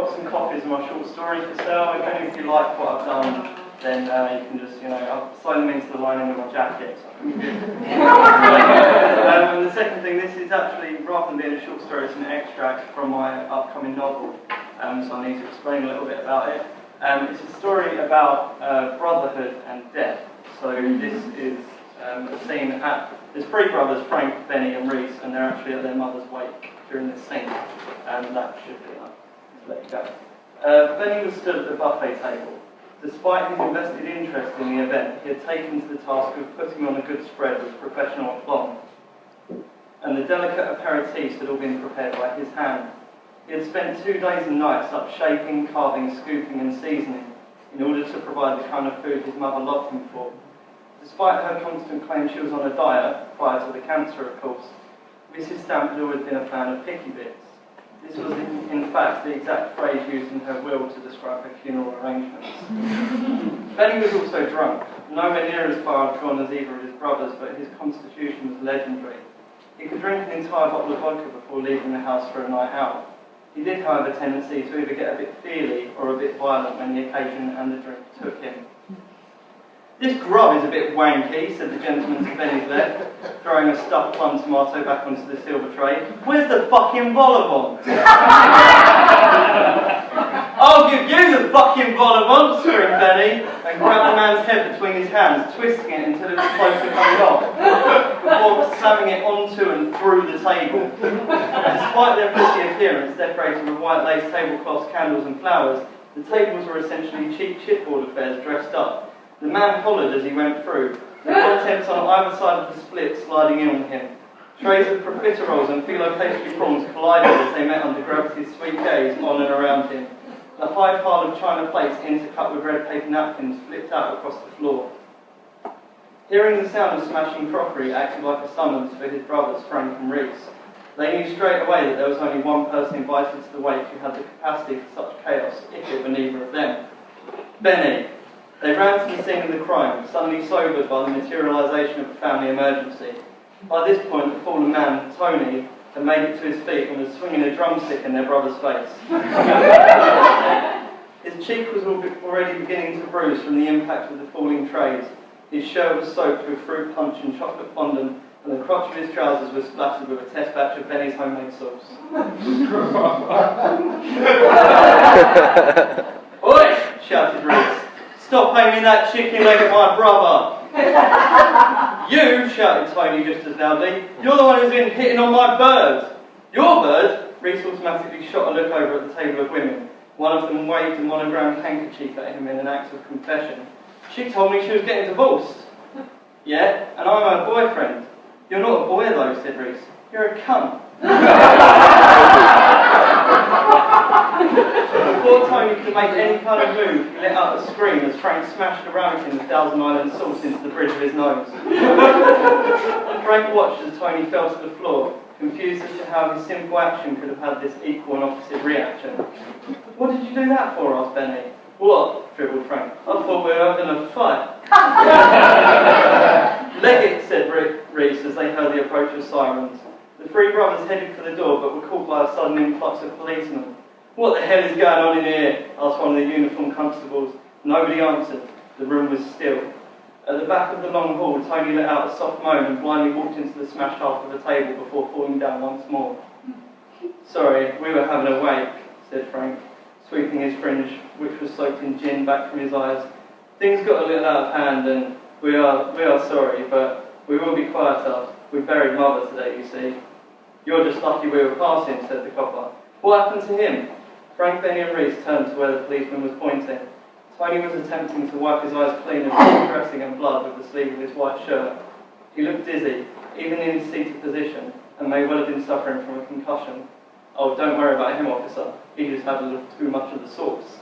got some copies of my short story for sale. If any of you like what I've done, then you can just, I'll sign them into the lining of my jacket. And the second thing, this is actually, rather than being a short story, it's an extract from my upcoming novel. So I need to explain a little bit about it. It's a story about brotherhood and death. So this is a scene at, there's three brothers, Frank, Benny and Reese, and they're actually at their mother's wake during this scene. That should be enough. Let you go. Benny was stood at the buffet table. Despite his invested interest in the event, he had taken to the task of putting on a good spread with professional aplomb. And the delicate aperitifs had all been prepared by his hand. He had spent 2 days and nights up shaping, carving, scooping and seasoning in order to provide the kind of food his mother loved him for. Despite her constant claim she was on a diet, prior to the cancer of course, Mrs. Stamp had always been a fan of picky bits. This was in fact the exact phrase used in her will to describe her funeral arrangements. Benny was also drunk, nowhere near as far gone as either of his brothers, but his constitution was legendary. He could drink an entire bottle of vodka before leaving the house for a night out. He did, however, a tendency to either get a bit feely or a bit violent when the occasion and the drink took him. "This grub is a bit wanky," said the gentleman to Benny's left, throwing a stuffed plum tomato back onto the silver tray. "Where's the fucking vol-au-vent?" "I'll give you the fucking vol-au-vent," screamed Benny, and grabbed the man's head between his hands, twisting it until it was close to coming off, before slamming it onto and through the table. Despite their pretty appearance, decorated with white lace tablecloths, candles and flowers, the tables were essentially cheap chipboard affairs dressed up. The man hollered as he went through, the contents on either side of the split sliding in on him. Trays of profiteroles and phyllo pastry prawns collided as they met under gravity's sweet gaze on and around him. The high pile of china plates intercut with red paper napkins flipped out across the floor. Hearing the sound of smashing crockery acted like a summons for his brothers, Frank and Reese. They knew straight away that there was only one person invited to the wake who had the capacity for such chaos, if it were neither of them. Benny. They ran to the scene of the crime, suddenly sobered by the materialisation of a family emergency. By this point, the fallen man, Tony, had made it to his feet and was swinging a drumstick in their brother's face. His cheek was already beginning to bruise from the impact of the falling trays. His shirt was soaked with fruit punch and chocolate fondant, and the crotch of his trousers was splattered with a test batch of Benny's homemade sauce. "Oi!" shouted Reese. "Stop aiming that chicken leg at my brother!" "You!" shouted Tony just as loudly. "You're the one who's been hitting on my bird!" "Your bird?" Reese automatically shot a look over at the table of women. One of them waved a monogrammed handkerchief at him in an act of confession. "She told me she was getting divorced." "Yeah, and I'm her boyfriend." "You're not a boy though," said Reese. "You're a cunt." Before Tony could make any kind of move, he let out a scream as Frank smashed a ramekin of Thousand Island sauce into the bridge of his nose. Frank watched as Tony fell to the floor, confused as to how his simple action could have had this equal and opposite reaction. "What did you do that for?" asked Benny. "What?" dribbled Frank. "I thought we were having a fight." "Leg it," said Reese as they heard the approach of sirens. The three brothers headed for the door but were caught by a sudden influx of policemen. "What the hell is going on in here?" asked one of the uniformed constables. Nobody answered. The room was still. At the back of the long hall, Tony let out a soft moan and blindly walked into the smashed half of the table before falling down once more. "Sorry, we were having a wake," said Frank, sweeping his fringe, which was soaked in gin, back from his eyes. "Things got a little out of hand and we are sorry, but we will be quieter. We buried Mother today, you see." "You're just lucky we were passing," said the copper. "What happened to him?" Frank, Benny and Reese turned to where the policeman was pointing. Tony was attempting to wipe his eyes clean of dressing and blood with the sleeve of his white shirt. He looked dizzy, even in his seated position, and may well have been suffering from a concussion. "Oh, don't worry about him, officer. He just had a little too much of the sauce."